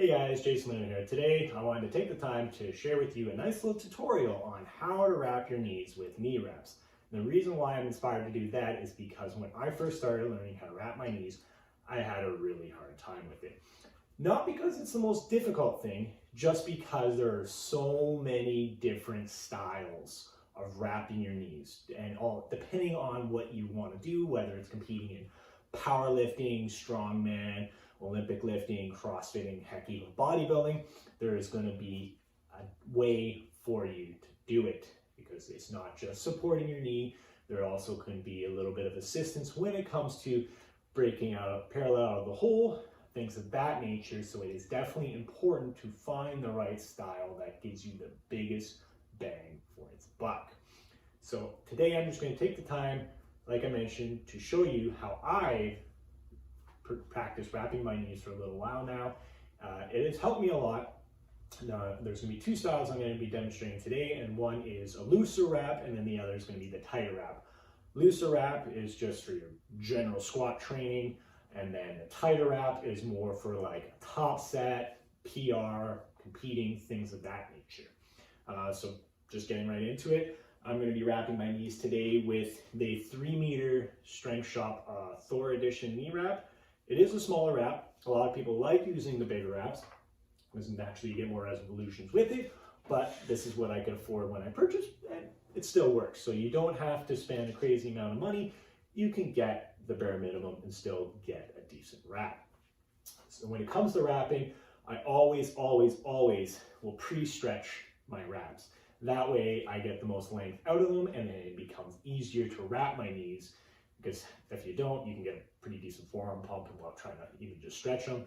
Hey guys, JasonLeeno here. Today I wanted to take the time to share with you a nice little tutorial on how to wrap your knees with knee wraps. And the reason why I'm inspired to do that is because when I first started learning how to wrap my knees, I had a really hard time with it. Not because it's the most difficult thing, just because there are so many different styles of wrapping your knees, and all depending on what you want to do, whether it's competing in powerlifting, strongman, Olympic lifting, CrossFitting, heck, even bodybuilding, there is going to be a way for you to do it, because it's not just supporting your knee. There also can be a little bit of assistance when it comes to breaking out parallel out of the hole, things of that nature. So it is definitely important to find the right style that gives you the biggest bang for its buck. So today I'm just going to take the time, like I mentioned, to show you how I practice wrapping my knees for a little while now. It has helped me a lot. There's going to be two styles I'm going to be demonstrating today, and one is a looser wrap, and then the other is going to be the tighter wrap. Looser wrap is just for your general squat training, and then the tighter wrap is more for like a top set, PR, competing, things of that nature. So just getting right into it, I'm going to be wrapping my knees today with the 3-meter Strength Shop Thor Edition knee wrap. It is a smaller wrap. A lot of people like using the bigger wraps, because naturally you get more resolutions with it, but this is what I could afford when I purchased, and it still works. So you don't have to spend a crazy amount of money. You can get the bare minimum and still get a decent wrap. So when it comes to wrapping, I always will pre-stretch my wraps. That way I get the most length out of them, and then it becomes easier to wrap my knees, because if you don't, you can get a pretty decent forearm pump while trying to even just stretch them.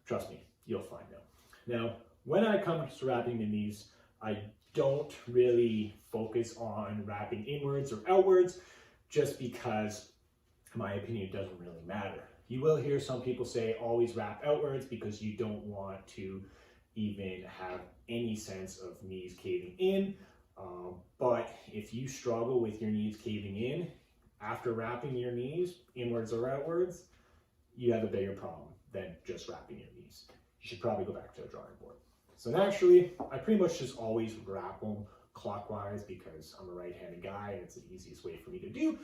Trust me, you'll find out. Now, when I come to wrapping the knees, I don't really focus on wrapping inwards or outwards, just because, in my opinion, it doesn't really matter. You will hear some people say always wrap outwards because you don't want to even have any sense of knees caving in. But if you struggle with your knees caving in after wrapping your knees inwards or outwards, you have a bigger problem than just wrapping your knees. You should probably go back to the drawing board. So naturally, I pretty much just always wrap them clockwise because I'm a right-handed guy and it's the easiest way for me to do.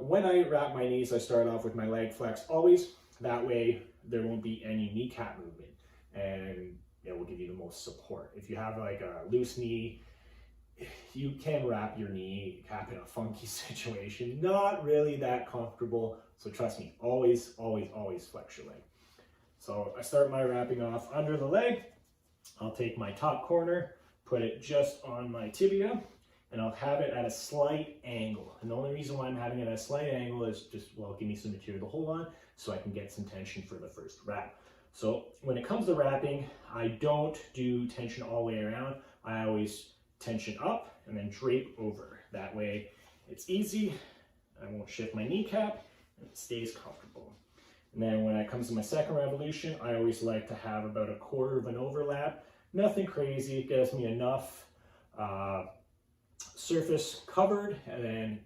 When I wrap my knees, I start off with my leg flex always. That way there won't be any kneecap movement, and it will give you the most support. If you have like a loose knee, you can wrap your knee cap in a funky situation. Not really that comfortable. So trust me, always flex your leg. So I start my wrapping off under the leg. I'll take my top corner, put it just on my tibia, and I'll have it at a slight angle. And the only reason why I'm having it at a slight angle is just, well, give me some material to hold on so I can get some tension for the first wrap. So when it comes to wrapping, I don't do tension all the way around. I always tension up and then drape over. That way it's easy, I won't shift my kneecap, and it stays comfortable. And then when it comes to my second revolution, I always like to have about a quarter of an overlap. Nothing crazy, it gives me enough surface covered, and then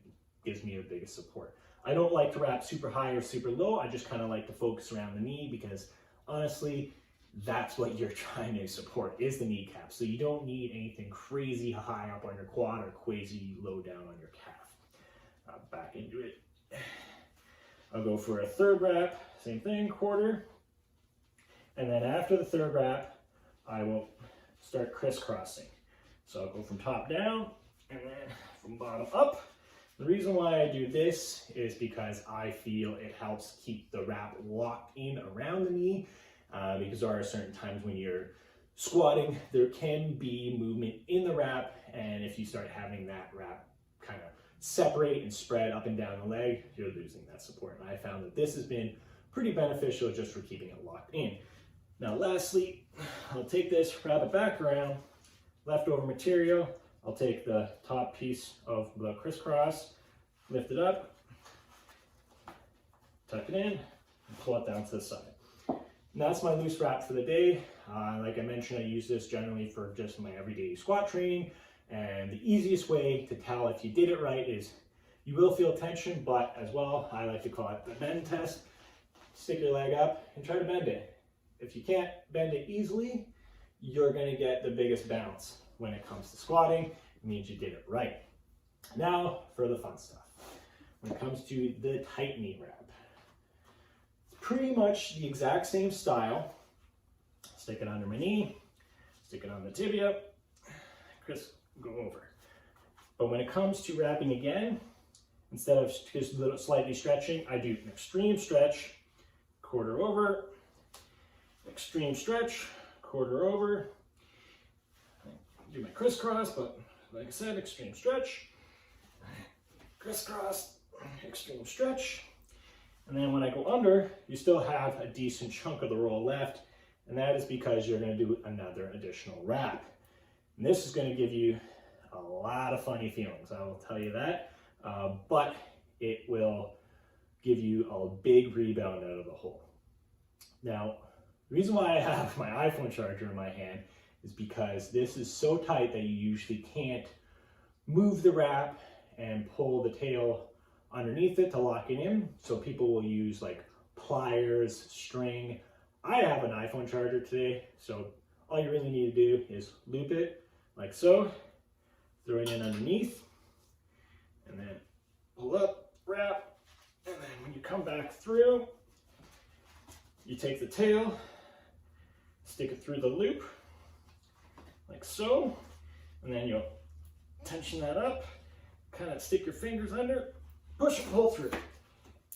gives me the biggest support. I don't like to wrap super high or super low. I just kind of like to focus around the knee, because honestly, that's what you're trying to support, is the kneecap. So you don't need anything crazy high up on your quad or crazy low down on your calf. Back into it. I'll go for a third wrap, same thing, quarter. And then after the third wrap, I will start crisscrossing. So I'll go from top down and then from bottom up. The reason why I do this is because I feel it helps keep the wrap locked in around the knee, because there are certain times when you're squatting, there can be movement in the wrap, and if you start having that wrap kind of separate and spread up and down the leg, you're losing that support. And I found that this has been pretty beneficial just for keeping it locked in. Now lastly, I'll take this, wrap it back around, leftover material, I'll take the top piece of the crisscross, lift it up, tuck it in, and pull it down to the side. And that's my loose wrap for the day. Like I mentioned, I use this generally for just my everyday squat training. And the easiest way to tell if you did it right is you will feel tension, but as well, I like to call it the bend test. Stick your leg up and try to bend it. if you can't bend it easily, you're going to get the biggest bounce when it comes to squatting. It means you did it right. Now for the fun stuff. When it comes to the tight knee wrap, it's pretty much the exact same style. Stick it under my knee, stick it on the tibia, Chris, go over. But when it comes to wrapping again, instead of just a little slightly stretching, I do an extreme stretch, quarter over, extreme stretch, quarter over. I do my crisscross, but like I said, extreme stretch, crisscross, extreme stretch. And then when I go under, you still have a decent chunk of the roll left, and that is because you're going to do another additional wrap. And this is going to give you a lot of funny feelings, I will tell you that, but it will give you a big rebound out of the hole. Now, the reason why I have my iPhone charger in my hand is because this is so tight that you usually can't move the wrap and pull the tail underneath it to lock it in. So people will use like pliers, string. I have an iPhone charger today, so all you really need to do is loop it like so, throw it in underneath, and then pull up, wrap, and then when you come back through, you take the tail, stick it through the loop, like so, and then you'll tension that up, kind of stick your fingers under, push and pull through.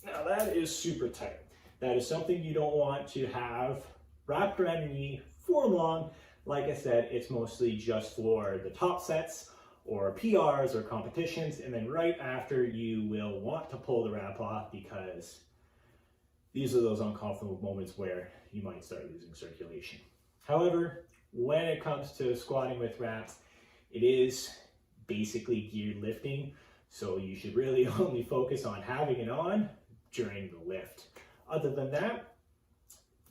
Now that is super tight. That is something you don't want to have wrapped around your knee for long. Like I said, it's mostly just for the top sets or PRs or competitions, and then right after you will want to pull the wrap off because these are those uncomfortable moments where you might start losing circulation. However, when it comes to squatting with wraps, it is basically geared lifting, so you should really only focus on having it on during the lift. Other than that,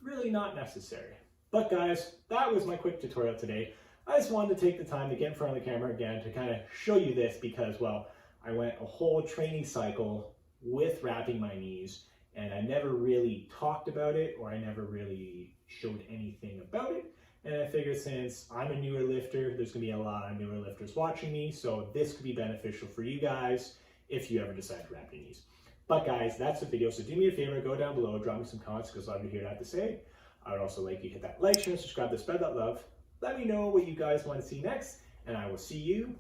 really not necessary. But guys, that was my quick tutorial today. I just wanted to take the time to get in front of the camera again to kind of show you this because, well, I went a whole training cycle with wrapping my knees and I never really talked about it, or I never really showed anything about it. And I figured since I'm a newer lifter, there's gonna be a lot of newer lifters watching me, so this could be beneficial for you guys if you ever decide to wrap your knees. But guys, that's the video, so do me a favor, go down below, drop me some comments because I'd love to hear what I have to say. I would also like you to hit that like, share, and subscribe to spread that love. Let me know what you guys want to see next, and I will see you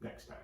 next time.